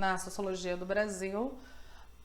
na Sociologia do Brasil,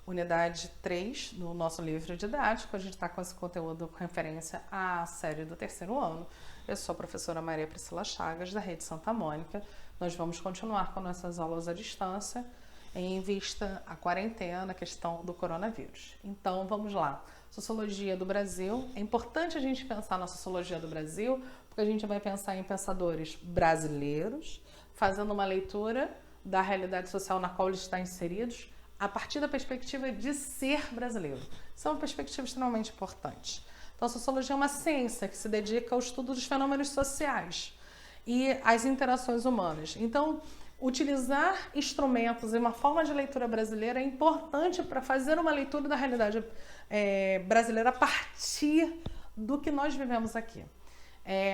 unidade 3 do nosso livro didático. A gente está com esse conteúdo com referência à série do terceiro ano. Eu sou a professora Maria Priscila Chagas, da Rede Santa Mônica. Nós vamos continuar com nossas aulas à distância, em vista à quarentena, a questão do coronavírus. Então, vamos lá. Sociologia do Brasil. É importante a gente pensar na Sociologia do Brasil, porque a gente vai pensar em pensadores brasileiros, fazendo uma leitura da realidade social na qual eles estão inseridos, a partir da perspectiva de ser brasileiro. Isso é uma perspectiva extremamente importante. Então, a sociologia é uma ciência que se dedica ao estudo dos fenômenos sociais e às interações humanas. Então, utilizar instrumentos e uma forma de leitura brasileira é importante para fazer uma leitura da realidade brasileira a partir do que nós vivemos aqui.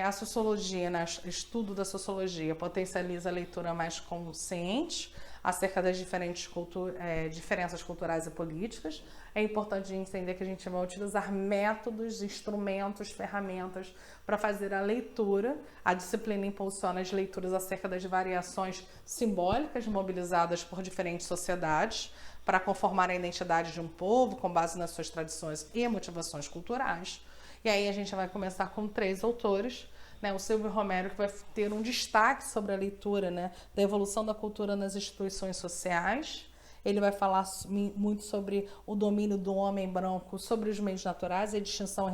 A sociologia, né, o estudo da sociologia potencializa a leitura mais consciente acerca das diferenças culturais e políticas. É importante entender que a gente vai utilizar métodos, instrumentos, ferramentas para fazer a leitura. A disciplina impulsiona as leituras acerca das variações simbólicas mobilizadas por diferentes sociedades para conformar a identidade de um povo com base nas suas tradições e motivações culturais. E aí a gente vai começar com 3 autores, né? O Silvio Romero, que vai ter um destaque sobre a leitura, né, da evolução da cultura nas instituições sociais. Ele vai falar muito sobre o domínio do homem branco sobre os meios naturais e a distinção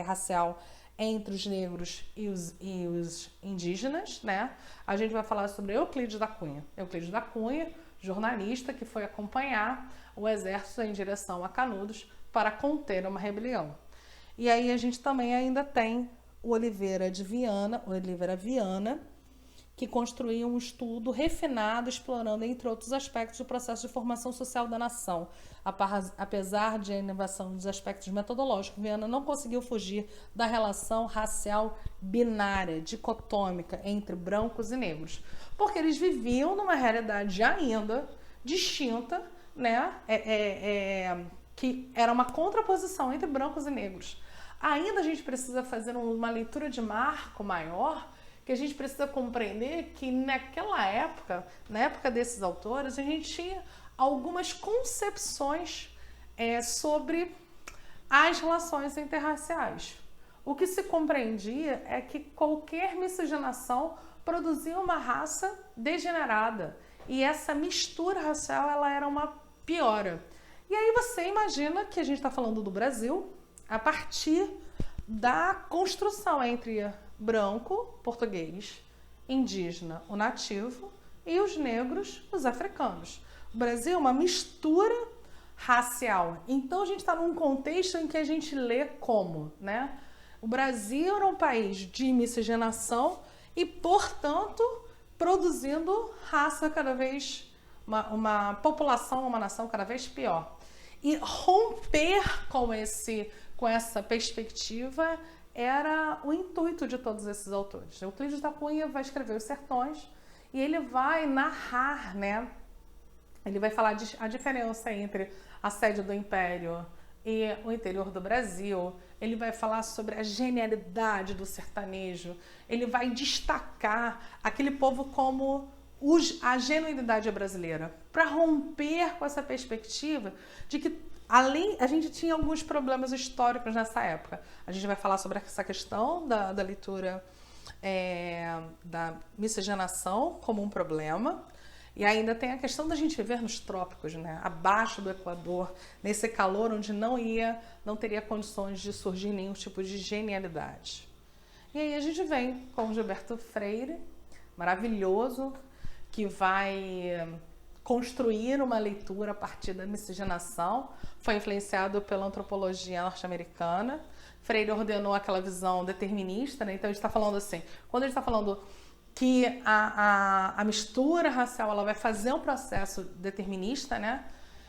racial entre os negros e os indígenas, né? A gente vai falar sobre Euclides da Cunha. Euclides da Cunha, jornalista que foi acompanhar o exército em direção a Canudos para conter uma rebelião. E aí a gente também ainda tem o Oliveira Viana, que construiu um estudo refinado, explorando, entre outros aspectos, o processo de formação social da nação. Apesar de a inovação dos aspectos metodológicos, Viana não conseguiu fugir da relação racial binária, dicotômica, entre brancos e negros, porque eles viviam numa realidade ainda distinta, né? Que era uma contraposição entre brancos e negros. Ainda a gente precisa fazer uma leitura de marco maior, que a gente precisa compreender que naquela época, na época desses autores, a gente tinha algumas concepções sobre as relações interraciais. O que se compreendia é que qualquer miscigenação produzia uma raça degenerada, e essa mistura racial ela era uma piora. E aí você imagina que a gente está falando do Brasil a partir da construção entre branco, português, indígena, o nativo, e os negros, os africanos. O Brasil é uma mistura racial. Então a gente está num contexto em que a gente lê como, né? O Brasil era um país de miscigenação e, portanto, produzindo raça cada vez, uma população, uma nação cada vez pior. E romper com essa perspectiva era o intuito de todos esses autores. Euclides da Cunha vai escrever Os Sertões e ele vai narrar, né? Ele vai falar a diferença entre a sede do Império e o interior do Brasil. Ele vai falar sobre a genialidade do sertanejo. Ele vai destacar aquele povo como a genuinidade brasileira, para romper com essa perspectiva de que a gente tinha alguns problemas históricos nessa época. A gente vai falar sobre essa questão da leitura da miscigenação como um problema, e ainda tem a questão da gente viver nos trópicos, né? Abaixo do Equador, nesse calor onde não teria condições de surgir nenhum tipo de genialidade. E aí a gente vem com Gilberto Freire, maravilhoso, que vai construir uma leitura a partir da miscigenação. Foi influenciado pela antropologia norte-americana. Freire ordenou aquela visão determinista, né? Então a gente está falando assim, quando a gente está falando que a mistura racial ela vai fazer um processo determinista, né?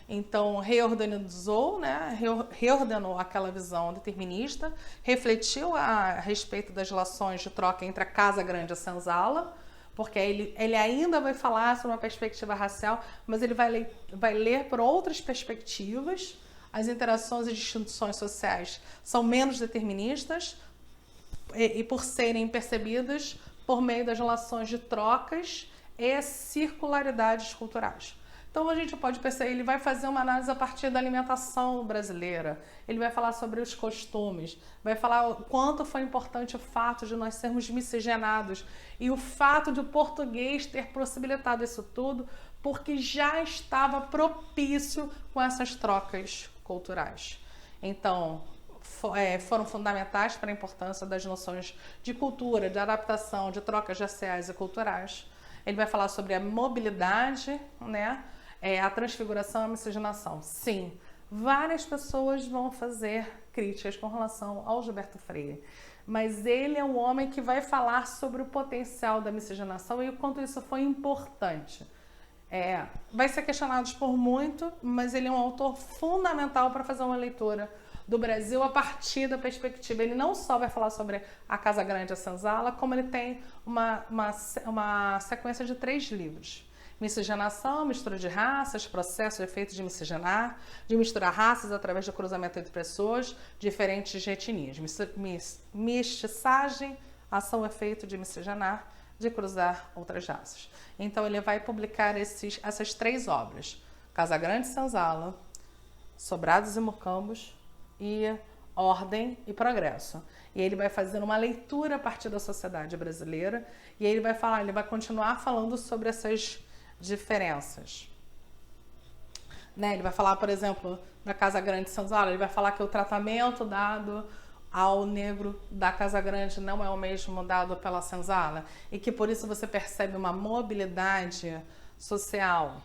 Então reorganizou, né? Reordenou aquela visão determinista, refletiu a respeito das relações de troca entre a Casa Grande e a Senzala, porque ele ainda vai falar sobre uma perspectiva racial, mas ele vai ler por outras perspectivas. As interações e distinções sociais são menos deterministas e por serem percebidas por meio das relações de trocas e circularidades culturais. Então a gente pode perceber, ele vai fazer uma análise a partir da alimentação brasileira, ele vai falar sobre os costumes, vai falar o quanto foi importante o fato de nós sermos miscigenados e o fato de o português ter possibilitado isso tudo, porque já estava propício com essas trocas culturais. Então, foram fundamentais para a importância das noções de cultura, de adaptação, de trocas raciais e culturais. Ele vai falar sobre a mobilidade, né? A transfiguração e a miscigenação. Sim, várias pessoas vão fazer críticas com relação ao Gilberto Freire, mas ele é o homem que vai falar sobre o potencial da miscigenação e o quanto isso foi importante. Vai ser questionado por muito, mas ele é um autor fundamental para fazer uma leitura do Brasil a partir da perspectiva. Ele não só vai falar sobre a Casa Grande e a Senzala, como ele tem uma sequência de 3 livros. Miscigenação, mistura de raças, processo e efeito de miscigenar, de misturar raças através do cruzamento entre pessoas diferentes de etnias. Mestiçagem, ação e efeito de miscigenar, de cruzar outras raças. Então ele vai publicar essas 3 obras: Casa Grande e Senzala, Sobrados e Mucambos e Ordem e Progresso. E ele vai fazendo uma leitura a partir da sociedade brasileira e ele vai continuar falando sobre essas diferenças. Né? Ele vai falar, por exemplo, da Casa Grande e Senzala, ele vai falar que o tratamento dado ao negro da Casa Grande não é o mesmo dado pela Senzala e que por isso você percebe uma mobilidade social.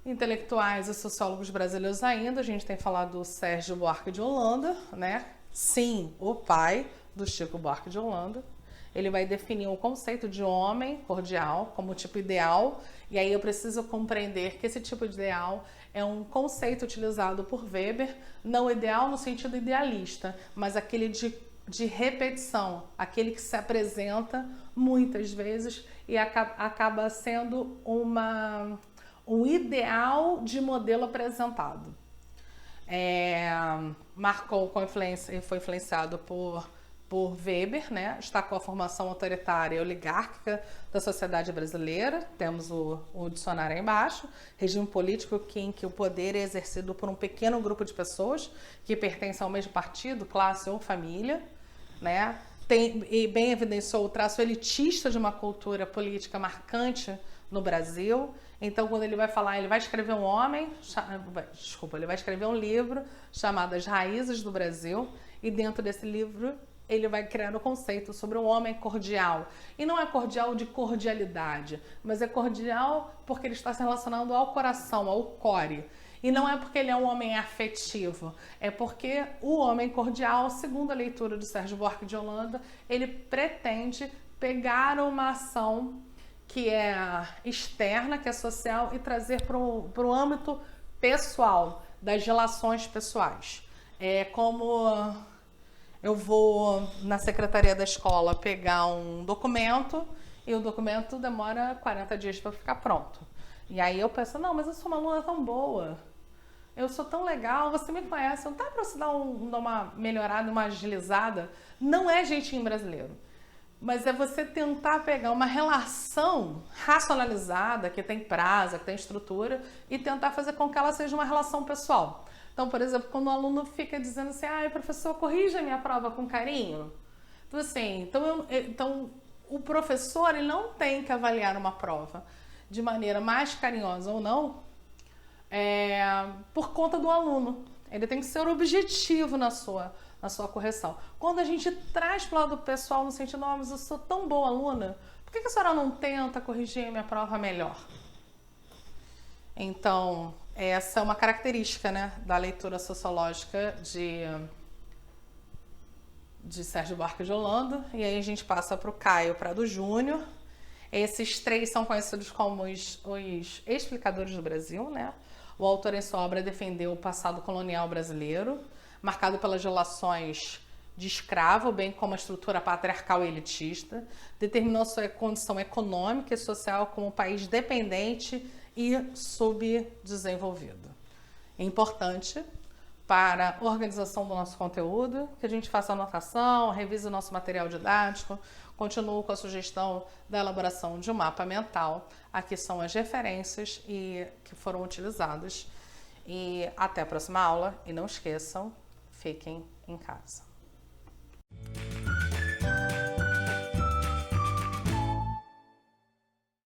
Intelectuais e sociólogos brasileiros ainda, a gente tem falado do Sérgio Buarque de Holanda, né? Sim, o pai do Chico Buarque de Holanda. Ele vai definir o conceito de homem cordial como tipo ideal, e aí eu preciso compreender que esse tipo de ideal é um conceito utilizado por Weber, não ideal no sentido idealista, mas aquele de repetição, aquele que se apresenta muitas vezes e acaba sendo um ideal de modelo apresentado. Marcou com influência e foi influenciado por Weber, né? Destacou a formação autoritária e oligárquica da sociedade brasileira. Temos o dicionário aí embaixo. Regime político em que o poder é exercido por um pequeno grupo de pessoas que pertencem ao mesmo partido, classe ou família, né? E bem evidenciou o traço elitista de uma cultura política marcante no Brasil. Então, quando ele vai falar, ele vai escrever ele vai escrever um livro chamado As Raízes do Brasil, e dentro desse livro ele vai criar o conceito sobre um homem cordial. E não é cordial de cordialidade, mas é cordial porque ele está se relacionando ao coração, ao core. E não é porque ele é um homem afetivo, é porque o homem cordial, segundo a leitura do Sérgio Buarque de Holanda, ele pretende pegar uma ação que é externa, que é social, e trazer para o âmbito pessoal, das relações pessoais. É como eu vou na secretaria da escola pegar um documento e o documento demora 40 dias para ficar pronto. E aí eu penso, não, mas eu sou uma aluna tão boa, eu sou tão legal, você me conhece, não dá para você dar uma melhorada, uma agilizada? Não é jeitinho brasileiro. Mas é você tentar pegar uma relação racionalizada, que tem prazo, que tem estrutura, e tentar fazer com que ela seja uma relação pessoal. Então, por exemplo, quando o aluno fica dizendo assim, professor, corrija a minha prova com carinho. Então, assim, então o professor ele não tem que avaliar uma prova de maneira mais carinhosa ou não, por conta do aluno. Ele tem que ser objetivo na sua correção. Quando a gente traz para o lado pessoal no sentido, mas eu sou tão boa aluna, por que a senhora não tenta corrigir a minha prova melhor? Então, essa é uma característica, né, da leitura sociológica de Sérgio Buarque de Holanda. E aí a gente passa para o Caio Prado Júnior. Esses 3 são conhecidos como os explicadores do Brasil, né? O autor em sua obra defendeu o passado colonial brasileiro, marcado pelas relações de escravo, bem como a estrutura patriarcal e elitista, determinou sua condição econômica e social como um país dependente e subdesenvolvido. É importante para a organização do nosso conteúdo que a gente faça anotação, revise o nosso material didático, Continuo com a sugestão da elaboração de um mapa mental. Aqui são as referências que foram utilizadas. E até a próxima aula. E não esqueçam, fiquem em casa.